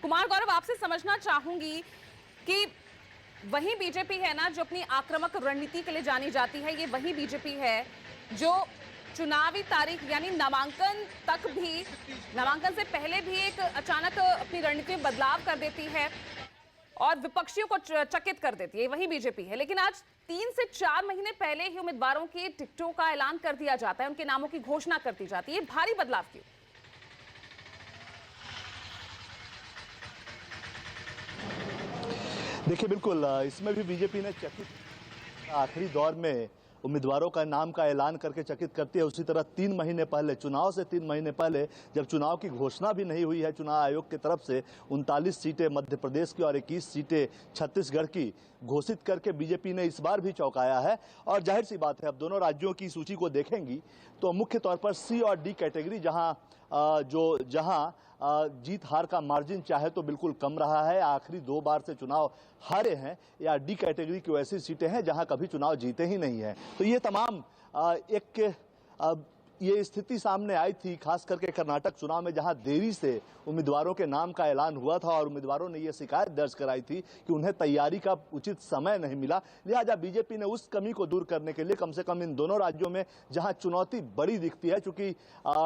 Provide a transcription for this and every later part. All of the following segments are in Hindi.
कुमार गौरव, आपसे समझना चाहूंगी कि वही बीजेपी है ना जो अपनी आक्रामक रणनीति के लिए जानी जाती है, ये वही बीजेपी है जो चुनावी तारीख यानी नामांकन तक भी, नामांकन से पहले भी एक अचानक अपनी रणनीति में बदलाव कर देती है और विपक्षियों को चकित कर देती है, वही बीजेपी है। लेकिन आज 3 से 4 महीने पहले ही उम्मीदवारों के टिकटों का ऐलान कर दिया जाता है, उनके नामों की घोषणा कर दी जाती है। भारी बदलाव क्यों? देखिए, बिल्कुल इसमें भी बीजेपी ने चकित आखिरी दौर में उम्मीदवारों का नाम का ऐलान करके चकित करती है। उसी तरह 3 महीने पहले, चुनाव से 3 महीने पहले, जब चुनाव की घोषणा भी नहीं हुई है चुनाव आयोग की तरफ से, 39 सीटें मध्य प्रदेश की और 21 सीटें छत्तीसगढ़ की घोषित करके बीजेपी ने इस बार भी चौंकाया है। और जाहिर सी बात है, अब दोनों राज्यों की सूची को देखेंगी तो मुख्य तौर पर सी और डी कैटेगरी, जहां जीत हार का मार्जिन चाहे तो बिल्कुल कम रहा है, आखिरी 2 बार से चुनाव हारे हैं, या डी कैटेगरी की ऐसी सीटें हैं जहां कभी चुनाव जीते ही नहीं है। तो ये तमाम ये स्थिति सामने आई थी, खास करके कर्नाटक चुनाव में, जहां देरी से उम्मीदवारों के नाम का ऐलान हुआ था और उम्मीदवारों ने ये शिकायत दर्ज कराई थी कि उन्हें तैयारी का उचित समय नहीं मिला। लिहाजा बीजेपी ने उस कमी को दूर करने के लिए कम से कम इन दोनों राज्यों में जहां चुनौती बड़ी दिखती है, चूंकि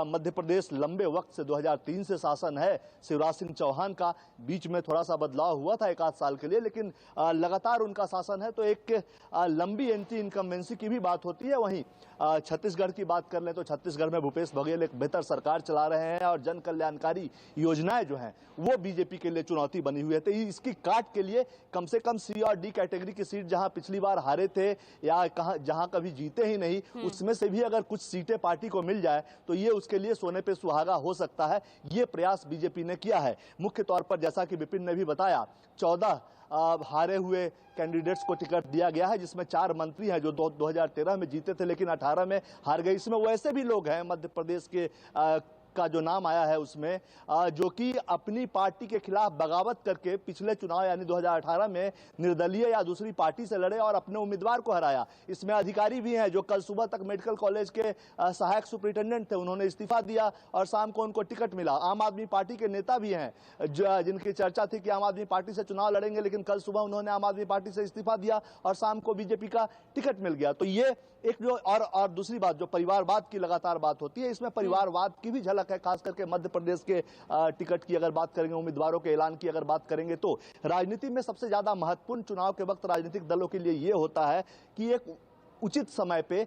मध्य प्रदेश लंबे वक्त से 2003 से शासन है शिवराज सिंह चौहान का, बीच में थोड़ा सा बदलाव हुआ था 1 आध साल के लिए, लेकिन लगातार उनका शासन है, तो एक लंबी एंटी इनकम्बेंसी की भी बात होती है। वहीं छत्तीसगढ़ की बात कर लें तो छत्तीसगढ़ में भूपेश बघेल एक बेहतर सरकार चला रहे हैं और जन कल्याणकारी योजनाएं जो हैं वो बीजेपी के लिए चुनौती बनी हुई है। तो इसकी काट के लिए कम से कम सी और डी कैटेगरी की सीट, जहां पिछली बार हारे थे या जहां कभी जीते ही नहीं, उसमें से भी अगर कुछ सीटें पार्टी को मिल जाए तो ये उसके लिए सोने पे सुहागा हो सकता है। ये प्रयास बीजेपी ने किया है। मुख्य तौर पर जैसा कि विपिन ने भी बताया, 14 हारे हुए कैंडिडेट्स को टिकट दिया गया है, जिसमें 4 मंत्री हैं जो 2013 में जीते थे लेकिन 18 में हार गए। इसमें वैसे भी लोग हैं मध्य प्रदेश के का जो नाम आया है उसमें, जो कि अपनी पार्टी के खिलाफ बगावत करके पिछले चुनाव यानी 2018 में निर्दलीय या दूसरी पार्टी से लड़े और अपने उम्मीदवार को हराया। इसमें अधिकारी भी हैं जो कल सुबह तक मेडिकल कॉलेज के सहायक सुपरिटेंडेंट थे, उन्होंने इस्तीफा दिया और शाम को उनको टिकट मिला। आम आदमी पार्टी के नेता भी हैं जिनकी चर्चा थी कि आम आदमी पार्टी से चुनाव लड़ेंगे, लेकिन कल सुबह उन्होंने आम आदमी पार्टी से इस्तीफा दिया और शाम को बीजेपी का टिकट मिल गया। तो ये एक जो और दूसरी बात, जो परिवारवाद की लगातार बात होती है, इसमें परिवारवाद की भी झलक है, खास करके मध्य प्रदेश के टिकट की अगर बात करेंगे, उम्मीदवारों के ऐलान की अगर बात करेंगे, तो राजनीति में सबसे ज्यादा महत्वपूर्ण चुनाव के वक्त राजनीतिक दलों के लिए यह होता है कि एक उचित समय पे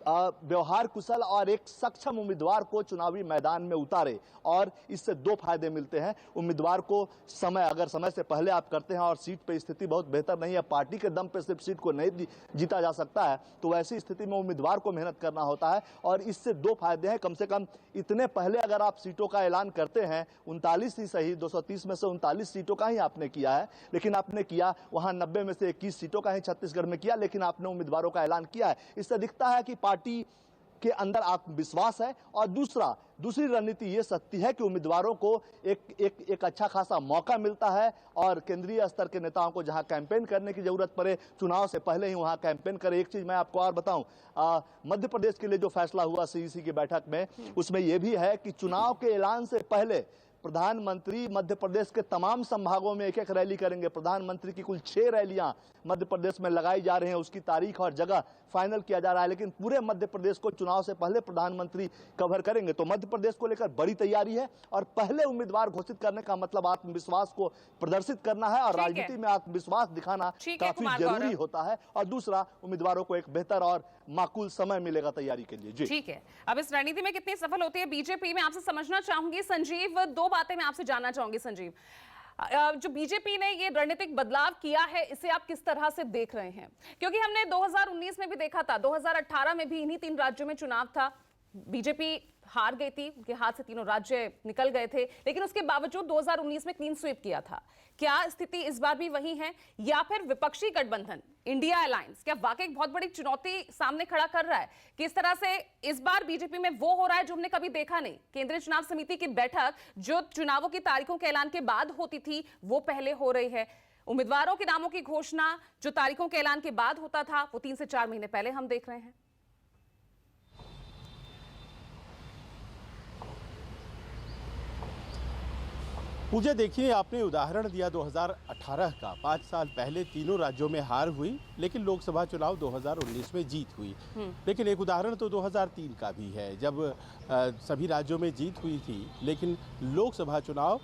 व्यवहार कुशल और एक सक्षम उम्मीदवार को चुनावी मैदान में उतारे। और इससे 2 फायदे मिलते हैं। उम्मीदवार को अगर समय से पहले आप करते हैं और सीट पे स्थिति बहुत बेहतर नहीं है, पार्टी के दम पे सिर्फ सीट को नहीं जीता जा सकता है, तो ऐसी स्थिति में उम्मीदवार को मेहनत करना होता है। और इससे 2 फायदे हैं। कम से कम इतने पहले अगर आप सीटों का ऐलान करते हैं, 39 ही सही, 230 में से 39 सीटों का ही आपने किया है, लेकिन आपने किया वहां 90 में से 21 सीटों का ही छत्तीसगढ़ में किया, लेकिन आपने उम्मीदवारों का ऐलान किया है। इससे दिखता है कि पार्टी के अंदर आत्मविश्वास है। और दूसरी रणनीति ये सकती है कि उम्मीदवारों को एक अच्छा खासा मौका मिलता है और केंद्रीय स्तर के नेताओं को जहां कैंपेन करने की जरूरत पड़े, चुनाव से पहले ही वहां कैंपेन करें। एक चीज मैं आपको और बताऊं, मध्य प्रदेश के लिए जो फैसला हुआ सीईसी की बैठक में, उसमें यह भी है कि चुनाव के ऐलान से पहले प्रधानमंत्री मध्य प्रदेश के तमाम संभागों में एक रैली करेंगे। प्रधानमंत्री की कुल 6 रैलियां मध्य प्रदेश में लगाई जा रही हैं, उसकी तारीख और जगह फाइनल किया जा रहा है, लेकिन पूरे मध्य प्रदेश को चुनाव से पहले प्रधानमंत्री कवर करेंगे। तो मध्य प्रदेश को लेकर बड़ी तैयारी है और पहले उम्मीदवार घोषित करने का मतलब आत्मविश्वास को प्रदर्शित करना है और राजनीति में आत्मविश्वास दिखाना काफी जरूरी होता है। और दूसरा, उम्मीदवारों को एक बेहतर और माकूल समय मिलेगा तैयारी के लिए। जी ठीक है, अब इस रणनीति में कितनी सफल होती है बीजेपी, मैं आपसे समझना चाहूंगी। संजीव, 2 बातें मैं आपसे जानना चाहूंगी। संजीव, जो बीजेपी ने ये रणनीतिक बदलाव किया है, इसे आप किस तरह से देख रहे हैं? क्योंकि हमने 2019 में भी देखा था, 2018 में भी इन्हीं 3 राज्यों में चुनाव था, बीजेपी हार गई थी, उनके हाथ से तीनों राज्य निकल गए थे, लेकिन उसके बावजूद 2019 में क्लीन स्वीप किया था। क्या स्थिति इस बार भी वही है, या फिर विपक्षी गठबंधन इंडिया अलायंस क्या वाकई बहुत बड़ी चुनौती सामने खड़ा कर रहा है? किस तरह से इस बार बीजेपी में वो हो रहा है जो हमने कभी देखा नहीं? केंद्रीय चुनाव समिति की बैठक जो चुनावों की तारीखों के ऐलान के बाद होती थी, वो पहले हो रही है। उम्मीदवारों के नामों की घोषणा जो तारीखों के ऐलान के बाद होता था, वो 3 से 4 महीने पहले हम देख रहे हैं। पूजा, देखिए आपने उदाहरण दिया 2018 का। 5 साल पहले तीनों राज्यों में हार हुई, लेकिन लोकसभा चुनाव 2019 में जीत हुई। लेकिन एक उदाहरण तो 2003 का भी है, जब सभी राज्यों में जीत हुई थी, लेकिन लोकसभा चुनाव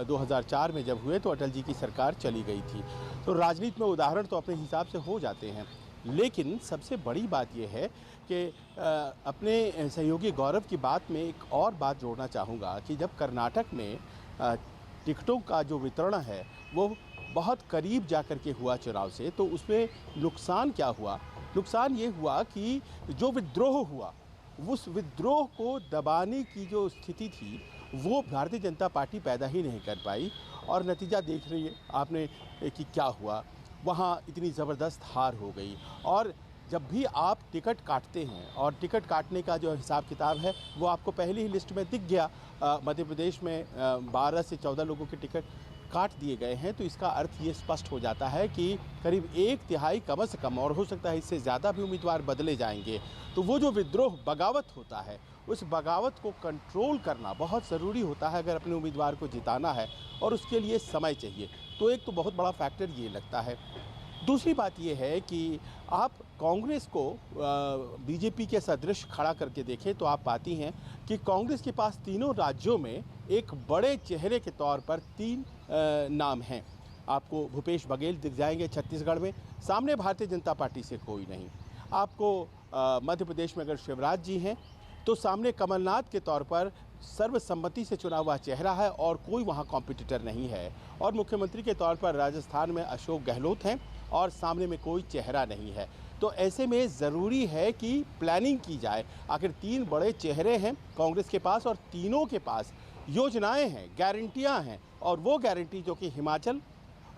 2004 में जब हुए तो अटल जी की सरकार चली गई थी। तो राजनीति में उदाहरण तो अपने हिसाब से हो जाते हैं, लेकिन सबसे बड़ी बात यह है कि अपने सहयोगी गौरव की बात में एक और बात जोड़ना चाहूँगा कि जब कर्नाटक में टिकटों का जो वितरण है वो बहुत करीब जाकर के हुआ चुनाव से, तो उसमें नुकसान क्या हुआ? नुकसान ये हुआ कि जो विद्रोह हुआ, उस विद्रोह को दबाने की जो स्थिति थी वो भारतीय जनता पार्टी पैदा ही नहीं कर पाई। और नतीजा देख रही है आपने कि क्या हुआ, वहाँ इतनी ज़बरदस्त हार हो गई। और जब भी आप टिकट काटते हैं, और टिकट काटने का जो हिसाब किताब है वो आपको पहली ही लिस्ट में दिख गया, मध्य प्रदेश में 12 से 14 लोगों के टिकट काट दिए गए हैं, तो इसका अर्थ ये स्पष्ट हो जाता है कि करीब 1/3 कम से कम, और हो सकता है इससे ज़्यादा भी उम्मीदवार बदले जाएंगे। तो वो जो विद्रोह, बगावत होता है, उस बगावत को कंट्रोल करना बहुत ज़रूरी होता है अगर अपने उम्मीदवार को जिताना है, और उसके लिए समय चाहिए। तो एक तो बहुत बड़ा फैक्टर ये लगता है। दूसरी बात यह है कि आप कांग्रेस को बीजेपी के सदृश खड़ा करके देखें तो आप पाती हैं कि कांग्रेस के पास तीनों राज्यों में एक बड़े चेहरे के तौर पर 3 नाम हैं। आपको भूपेश बघेल दिख जाएंगे छत्तीसगढ़ में, सामने भारतीय जनता पार्टी से कोई नहीं। आपको मध्य प्रदेश में अगर शिवराज जी हैं तो सामने कमलनाथ के तौर पर सर्वसम्मति से चुना हुआ चेहरा है और कोई वहाँ कॉम्पिटिटर नहीं है। और मुख्यमंत्री के तौर पर राजस्थान में अशोक गहलोत हैं और सामने में कोई चेहरा नहीं है। तो ऐसे में ज़रूरी है कि प्लानिंग की जाए। आखिर 3 बड़े चेहरे हैं कांग्रेस के पास, और तीनों के पास योजनाएं हैं, गारंटियां हैं, और वो गारंटी जो कि हिमाचल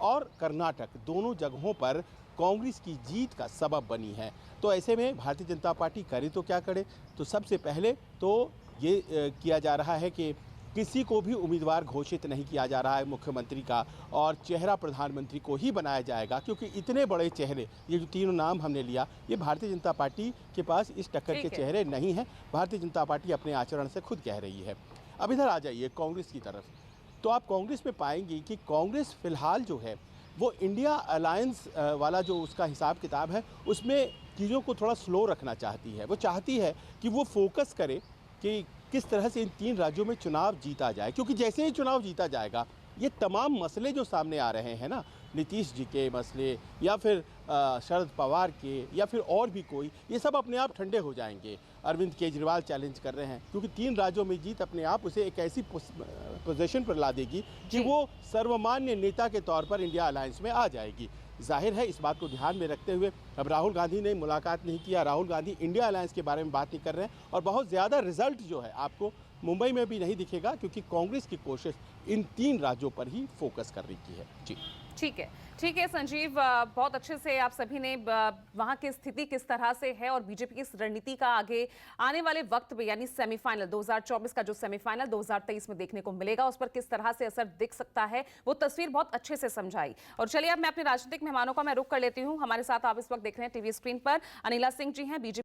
और कर्नाटक दोनों जगहों पर कांग्रेस की जीत का सबब बनी है। तो ऐसे में भारतीय जनता पार्टी करे तो क्या करे? तो सबसे पहले तो ये किया जा रहा है कि किसी को भी उम्मीदवार घोषित नहीं किया जा रहा है मुख्यमंत्री का, और चेहरा प्रधानमंत्री को ही बनाया जाएगा, क्योंकि इतने बड़े चेहरे, ये जो 3 नाम हमने लिया, ये भारतीय जनता पार्टी के पास इस टक्कर के चेहरे नहीं हैं। भारतीय जनता पार्टी अपने आचरण से खुद कह रही है। अब इधर आ जाइए कांग्रेस की तरफ, तो आप कांग्रेस में पाएंगी कि कांग्रेस फिलहाल जो है वो इंडिया अलायंस वाला जो उसका हिसाब किताब है, उसमें चीज़ों को थोड़ा स्लो रखना चाहती है। वो चाहती है कि वो फोकस करे कि किस तरह से इन 3 राज्यों में चुनाव जीता जाए, क्योंकि जैसे ही चुनाव जीता जाएगा ये तमाम मसले जो सामने आ रहे हैं ना, नीतीश जी के मसले या फिर शरद पवार के या फिर और भी कोई, ये सब अपने आप ठंडे हो जाएंगे। अरविंद केजरीवाल चैलेंज कर रहे हैं, क्योंकि 3 राज्यों में जीत अपने आप उसे एक ऐसी पोजीशन पर ला देगी कि वो सर्वमान्य नेता के तौर पर इंडिया अलायंस में आ जाएगी। जाहिर है इस बात को ध्यान में रखते हुए अब राहुल गांधी ने मुलाकात नहीं किया, राहुल गांधी इंडिया अलायंस के बारे में बात नहीं कर रहे हैं, और बहुत ज़्यादा रिजल्ट जो है आपको मुंबई में भी नहीं दिखेगा, क्योंकि कांग्रेस की कोशिश इन 3 राज्यों पर ही फोकस करने की है। जी ठीक है संजीव, बहुत अच्छे से आप सभी ने वहां की स्थिति किस तरह से है और बीजेपी की इस रणनीति का आगे आने वाले वक्त में, यानी सेमीफाइनल 2024 का जो सेमीफाइनल 2023 में देखने को मिलेगा, उस पर किस तरह से असर दिख सकता है, वो तस्वीर बहुत अच्छे से समझाई। और चलिए अब मैं अपने राजनीतिक मेहमानों का मैं रुख कर लेती हूँ। हमारे साथ आप इस वक्त देख रहे हैं टीवी स्क्रीन पर अनिला सिंह जी हैं, बीजेपी